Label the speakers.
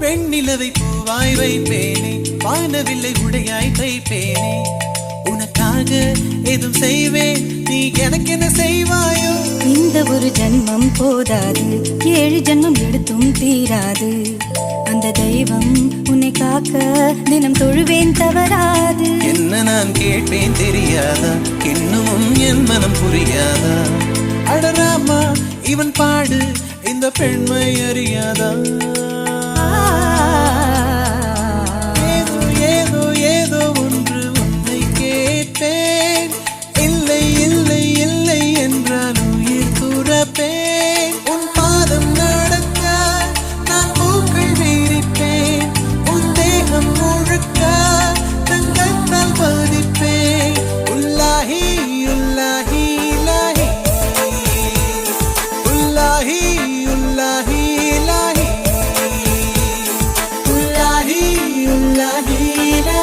Speaker 1: வெண்ணிலவை பூவாய் வைப்பேனே, வானவில்லை உடையாய் தைப்பேனே, உனக்காக எதுவும் செய்வேன், நீ எனக்கு என்ன செய்வாயோ?
Speaker 2: இந்த ஒரு ஜன்மம் போதாது, 7 ஜன்மம் எடுத்தும் தீராது. அந்த தெய்வம் உன்னை காக்க தினம் தொழுவேன் தவறாது.
Speaker 1: என்ன நான் கேட்பேன் தெரியாதா, இன்னமும் என் மனம் புரியாதா? அடராமா இவன் பாடு, இந்த பெண்மை அறியாதா? ஏதோ ஏதோ ஏதோ ஒன்று உன்னை கேட்பேன், இல்லை இல்லை இல்லை என்றால் உயிர் துறப்பேன். உன் பாதம் நடக்க நான் பூக்கள் வீரிப்பேன், உன் தேகம் முழுக்க தங்கத்தால் பதிப்பேன். உல்லாஹி உல்லாஹி லாஹி, உல்லாஹி உல்லாஹி லாஹி, உல்லாஹி உல்லாஹி லாஹி.